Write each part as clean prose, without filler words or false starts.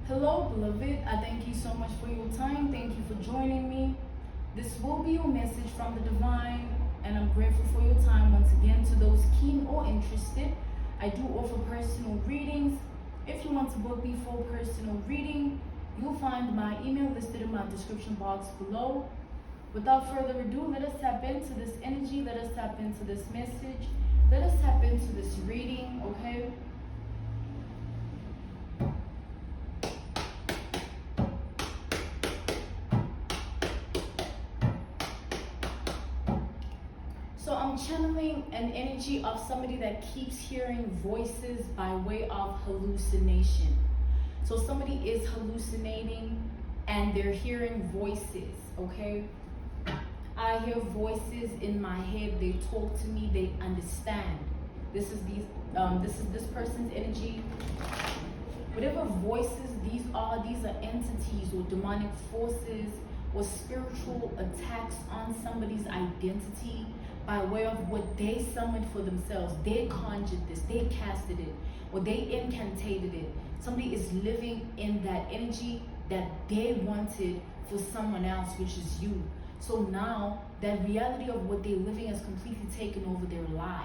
Hello, beloved. I thank you so much for your time. Thank you for joining me. This will be your message from the divine, and I'm grateful for your time once again. To those keen or interested, I do offer personal readings. If you want to book me for personal reading, you'll find my email listed in my description box below. Without further ado, let us tap into this energy. Let us tap into this message. Let us tap into this reading, okay? So I'm channeling an energy of somebody that keeps hearing voices by way of hallucination. So somebody is hallucinating and they're hearing voices, okay? I hear voices in my head. They talk to me. They understand. This is this person's energy. Whatever voices these are entities or demonic forces or spiritual attacks on somebody's identity by way of what they summoned for themselves. They conjured this, they casted it, or they incantated it. Somebody is living in that energy that they wanted for someone else, which is you. So now that reality of what they're living has completely taken over their life.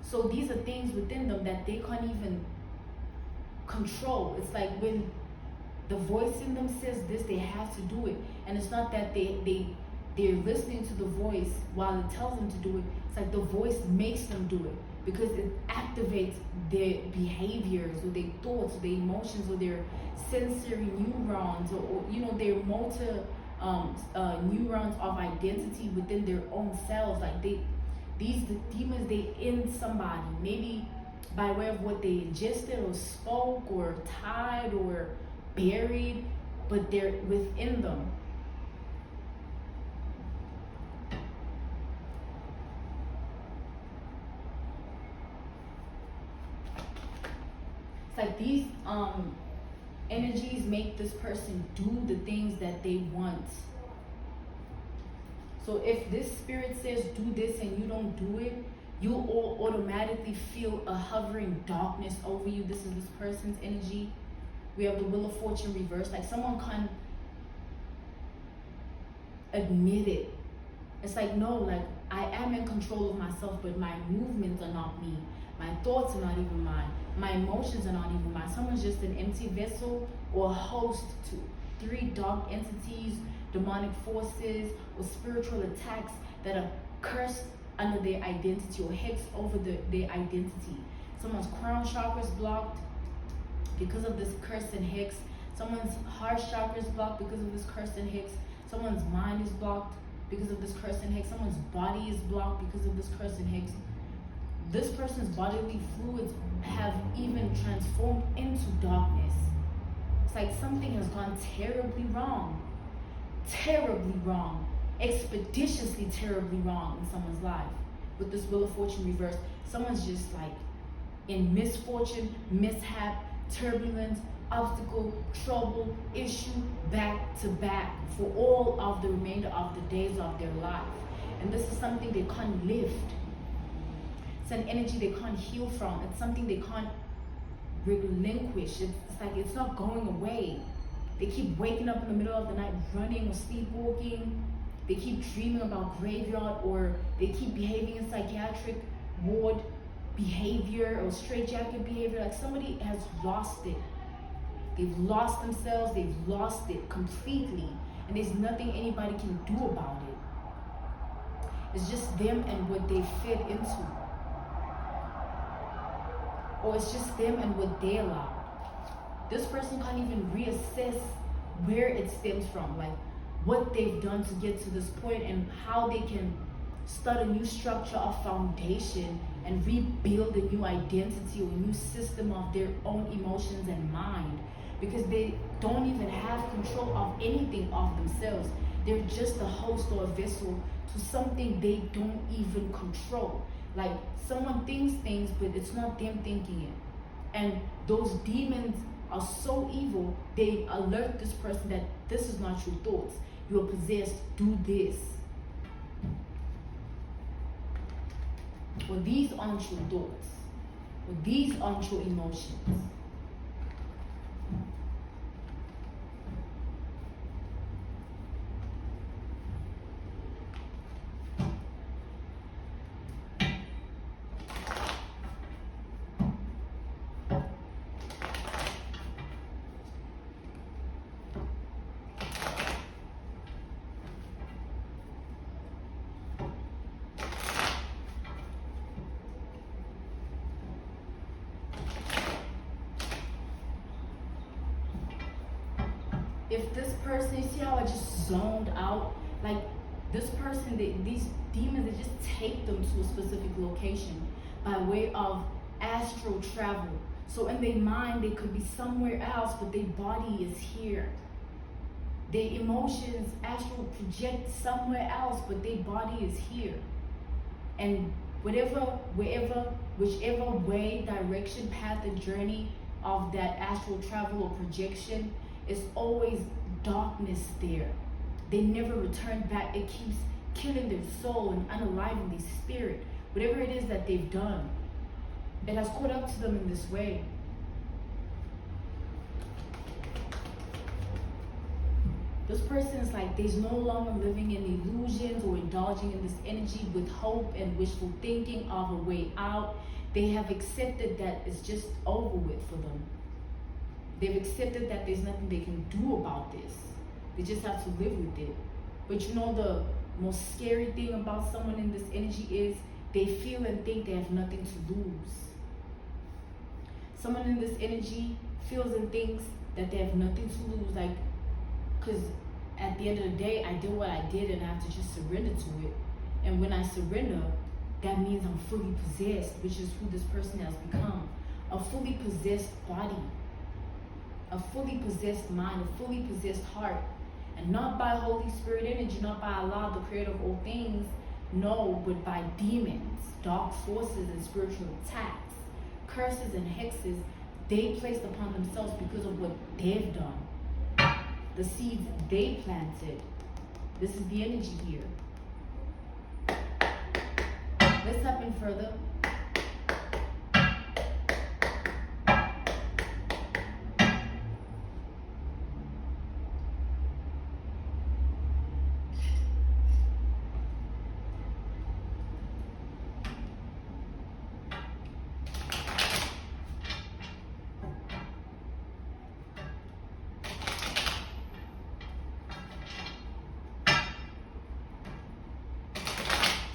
So these are things within them that they can't even control. It's like when the voice in them says this, they have to do it. And it's not that they're listening to the voice while it tells them to do it. It's like the voice makes them do it because it activates their behaviors or their thoughts, or their emotions, or their sensory neurons, or their motor neurons of identity within their own cells. Like the demons, they in somebody, maybe by way of what they ingested or spoke or tied or buried, but they're within them. It's like these energies make this person do the things that they want. So if this spirit says do this and you don't do it, you'll all automatically feel a hovering darkness over you. This is this person's energy. We have the Wheel of Fortune reversed. Like someone can't admit it. It's like, no, like I am in control of myself, but my movements are not me. My thoughts are not even mine. My emotions are not even mine. Someone's just an empty vessel or host to 3 dark entities, demonic forces, or spiritual attacks that are cursed under their identity or hex over their identity. Someone's crown chakra is blocked because of this curse and hex. Someone's heart chakra is blocked because of this curse and hex. Someone's mind is blocked because of this curse and hex. Someone's body is blocked because of this curse and hex. This person's bodily fluids have even transformed into darkness. It's like something has gone terribly wrong. Terribly wrong. Expeditiously terribly wrong in someone's life. With this Wheel of Fortune reversed, someone's just like in misfortune, mishap, turbulence, obstacle, trouble, issue, back to back for all of the remainder of the days of their life. And this is something they can't lift. It's an energy they can't heal from. It's something they can't relinquish. It's like it's not going away. They keep waking up in the middle of the night, running or sleepwalking. They keep dreaming about graveyard, or they keep behaving in psychiatric ward behavior or straitjacket behavior. Like somebody has lost it. They've lost themselves. They've lost it completely. And there's nothing anybody can do about it. It's just them and what they fed into. Or it's just them and what they allowed. This person can't even reassess where it stems from, like what they've done to get to this point and how they can start a new structure of foundation and rebuild a new identity or a new system of their own emotions and mind, because they don't even have control of anything of themselves. They're just a host or a vessel to something they don't even control. Like someone thinks things, but it's not them thinking it. And those demons are so evil, they alert this person that this is not your thoughts. You are possessed, do this. Or these aren't your thoughts. Or these aren't your emotions. if this person, you see how I just zoned out? Like this person, these demons, they just take them to a specific location by way of astral travel. So in their mind, they could be somewhere else, but their body is here. Their emotions astral project somewhere else, but their body is here. And whichever way, direction, path, and journey of that astral travel or projection, is always darkness there. They never return back. It keeps killing their soul and unaliving their spirit. Whatever it is that they've done, it has caught up to them in this way. This person is like, they's no longer living in illusions or indulging in this energy with hope and wishful thinking of a way out. They have accepted that it's just over with for them. They've accepted that there's nothing they can do about this. They just have to live with it. But you know, the most scary thing about someone in this energy is they feel and think they have nothing to lose. Someone in this energy feels and thinks that they have nothing to lose, like, because at the end of the day, I did what I did and I have to just surrender to it. And when I surrender, that means I'm fully possessed, which is who this person has become. A fully possessed body, a fully possessed mind, a fully possessed heart. And not by Holy Spirit energy, not by Allah, the creator of all things, no, but by demons, dark forces, and spiritual attacks, curses and hexes they placed upon themselves because of what they've done. The seeds they planted. This is the energy here. Let's tap in further.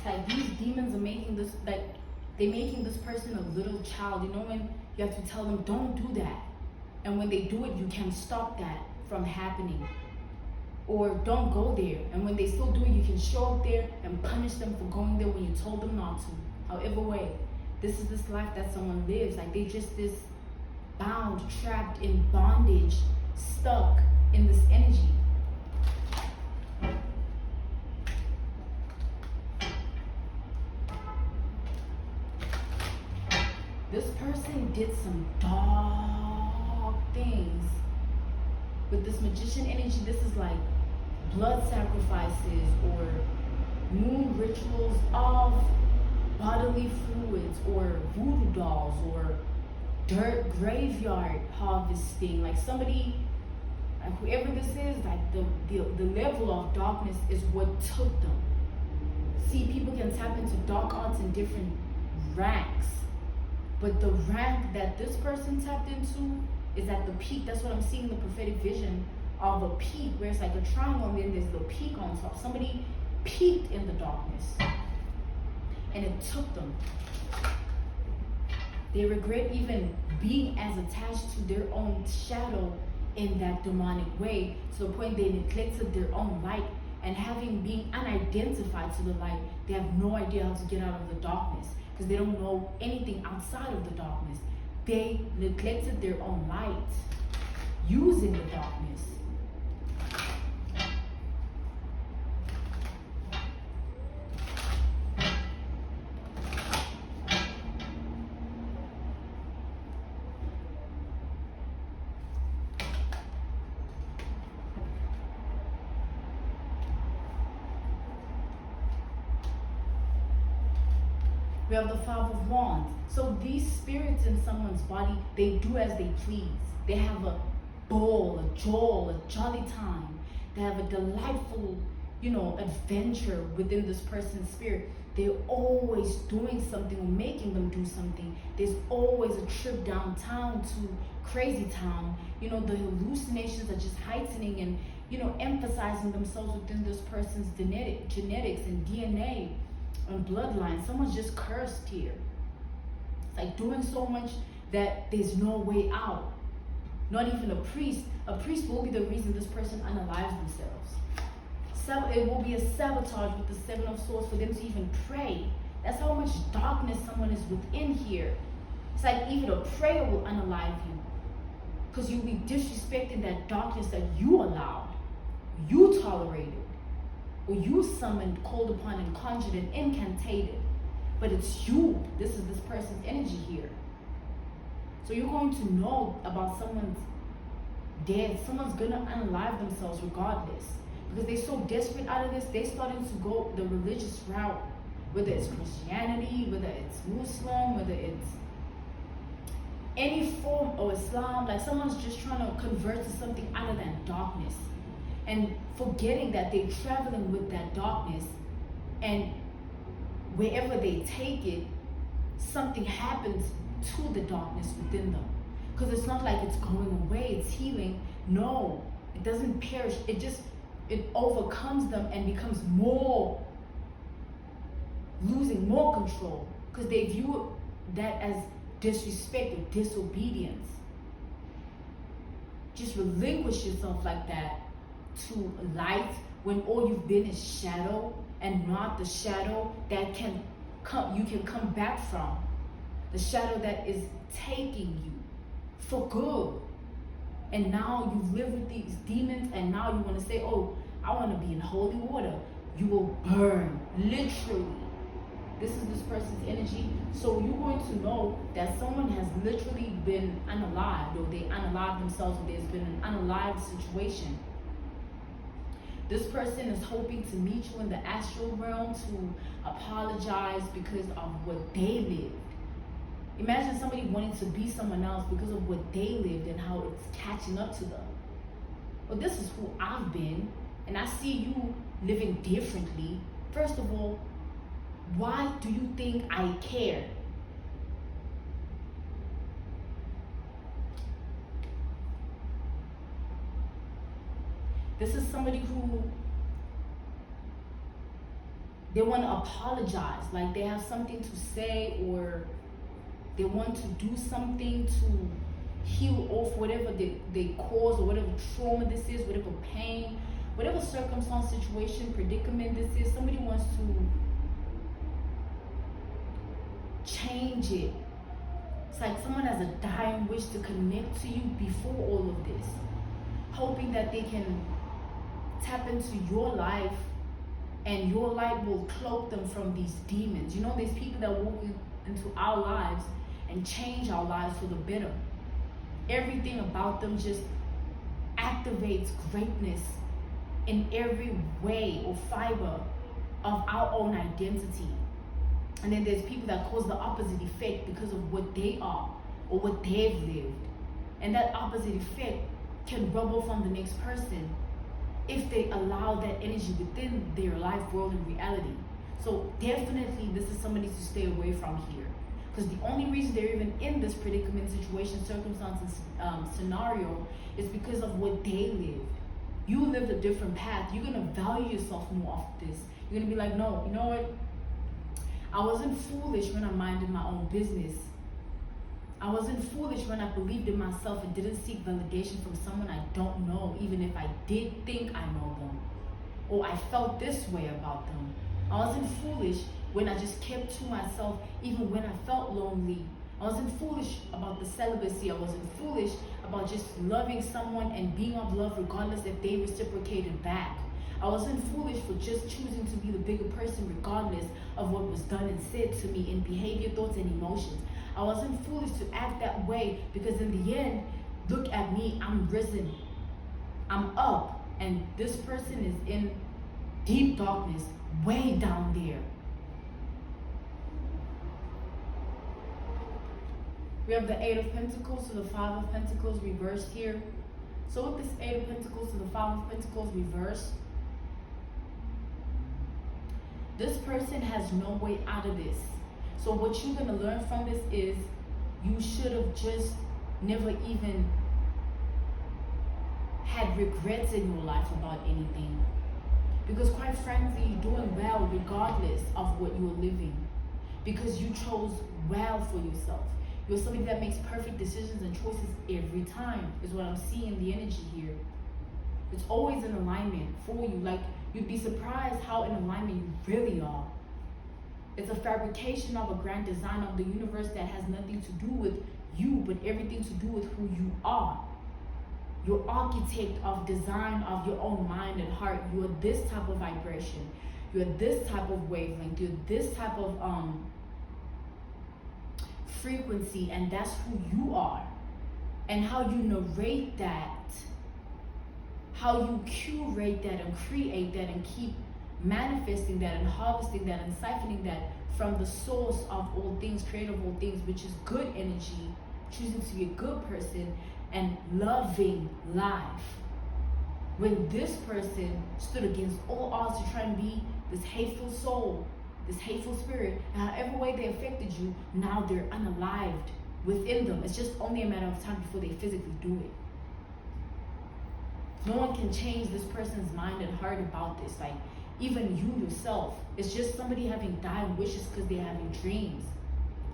Like these demons are making this, like they're making this person a little child. You know, when you have to tell them, don't do that. And when they do it, you can stop that from happening. Or don't go there. And when they still do it, you can show up there and punish them for going there when you told them not to. However way, this is this life that someone lives. Like they just this bound, trapped in bondage, stuck in this energy. This person did some dark things. With this magician energy, this is like blood sacrifices or moon rituals of bodily fluids or voodoo dolls or dirt graveyard harvesting. Like somebody, like whoever this is, like the level of darkness is what took them. See, people can tap into dark arts in different ranks. But the rank that this person tapped into is at the peak. That's what I'm seeing, the prophetic vision of a peak, where it's like a triangle and then there's the peak on top. Somebody peaked in the darkness and it took them. They regret even being as attached to their own shadow in that demonic way, to the point they neglected their own light, and having been unidentified to the light, they have no idea how to get out of the darkness, because they don't know anything outside of the darkness. They neglected their own light, using the darkness. We have the Five of Wands. So these spirits in someone's body, they do as they please. They have a ball, a jolly time. They have a delightful, adventure within this person's spirit. They're always doing something or making them do something. There's always a trip downtown to Crazy Town. The hallucinations are just heightening and, emphasizing themselves within this person's genetics and DNA. And bloodline. Someone's just cursed here. It's like doing so much that there's no way out. Not even a priest. A priest will be the reason this person unalives themselves. It will be a sabotage with the Seven of Swords for them to even pray. That's how much darkness someone is within here. It's like even a prayer will unalive you, because you'll be disrespecting that darkness that you allowed, you tolerated, or you summoned, called upon, and conjured and incantated. But it's you. This is this person's energy here. So you're going to know about someone's death. Someone's gonna unalive themselves regardless, because they're so desperate out of this. They're starting to go the religious route, whether it's Christianity, whether it's Muslim, whether it's any form of Islam. Like someone's just trying to convert to something other than darkness, and forgetting that they're traveling with that darkness, and wherever they take it, something happens to the darkness within them. Because it's not like it's going away, it's healing. No, it doesn't perish. It overcomes them and becomes more, losing more control, because they view that as disrespect or disobedience. Just relinquish yourself like that to light, when all you've been is shadow, and not the shadow that you can come back from. The shadow that is taking you for good. And now you've lived with these demons, and now you want to say, oh, I want to be in holy water. You will burn, literally. This is this person's energy. So you're going to know that someone has literally been unalived, or they unalived themselves, or there's been an unalived situation. This person is hoping to meet you in the astral realm to apologize because of what they lived. Imagine somebody wanting to be someone else because of what they lived and how it's catching up to them. Well, this is who I've been, and I see you living differently. First of all, why do you think I care? This is somebody who, they want to apologize, like they have something to say, or they want to do something to heal off whatever they caused, or whatever trauma this is, whatever pain, whatever circumstance, situation, predicament this is. Somebody wants to change it. It's like someone has a dying wish to connect to you before all of this, hoping that they can tap into your life, and your light will cloak them from these demons. You know, there's people that walk into our lives and change our lives for the better. Everything about them just activates greatness in every way or fiber of our own identity. And then there's people that cause the opposite effect because of what they are or what they've lived. And that opposite effect can rub off on the next person if they allow that energy within their life, world, and reality. So definitely this is somebody to stay away from here. Because the only reason they're even in this predicament, situation, circumstance, and scenario is because of what they lived. You lived a different path. You're going to value yourself more off this. You're going to be like, no, you know what? I wasn't foolish when I minded my own business. I wasn't foolish when I believed in myself and didn't seek validation from someone I don't know, even if I did think I know them, or I felt this way about them. I wasn't foolish when I just kept to myself, even when I felt lonely. I wasn't foolish about the celibacy. I wasn't foolish about just loving someone and being of love regardless if they reciprocated back. I wasn't foolish for just choosing to be the bigger person regardless of what was done and said to me in behavior, thoughts, and emotions. I wasn't foolish to act that way, because in the end, look at me, I'm risen, I'm up, and this person is in deep darkness, way down there. We have the Eight of Pentacles to the Five of Pentacles reversed here. So with this Eight of Pentacles to the Five of Pentacles reversed, this person has no way out of this. So what you're going to learn from this is you should have just never even had regrets in your life about anything. Because quite frankly, you're doing well regardless of what you're living. Because you chose well for yourself. You're somebody that makes perfect decisions and choices every time, is what I'm seeing the energy here. It's always in alignment for you. Like, you'd be surprised how in alignment you really are. It's a fabrication of a grand design of the universe that has nothing to do with you, but everything to do with who you are. You're architect of design of your own mind and heart. You're this type of vibration. You're this type of wavelength. You're this type of frequency, and that's who you are. And how you narrate that, how you curate that and create that and keep manifesting that and harvesting that and siphoning that from the source of all things, creator of all things, which is good energy, choosing to be a good person and loving life. When this person stood against all odds to try and be this hateful soul, this hateful spirit, and however way they affected you, now they're unalived within them. It's just only a matter of time before they physically do it. No one can change this person's mind and heart about this. Like, even you yourself, it's just somebody having dying wishes because they're having dreams.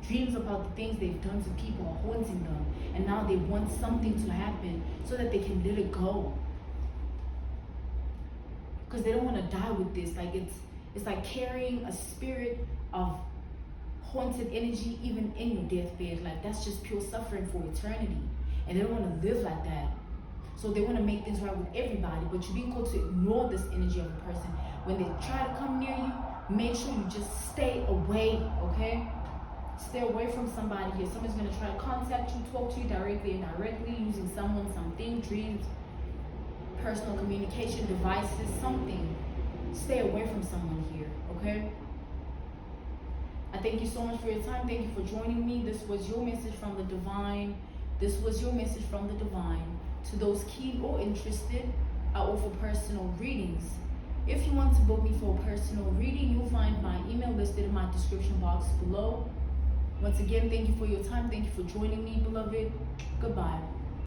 Dreams about the things they've done to people are haunting them. And now they want something to happen so that they can let it go. Because they don't want to die with this. Like, it's like carrying a spirit of haunted energy even in your deathbed. Like, that's just pure suffering for eternity. And they don't want to live like that. So they want to make things right with everybody, but you're being called to ignore this energy of a person. When they try to come near you, make sure you just stay away, okay? Stay away from somebody here. Someone's going to try to contact you, talk to you directly and indirectly, using someone, something, dreams, personal communication devices, something. Stay away from someone here, okay? I thank you so much for your time. Thank you for joining me. This was your message from the divine. This was your message from the divine. To those keen or interested, I offer personal readings. If you want to book me for a personal reading, you'll find my email listed in my description box below. Once again, thank you for your time. Thank you for joining me, beloved. Goodbye.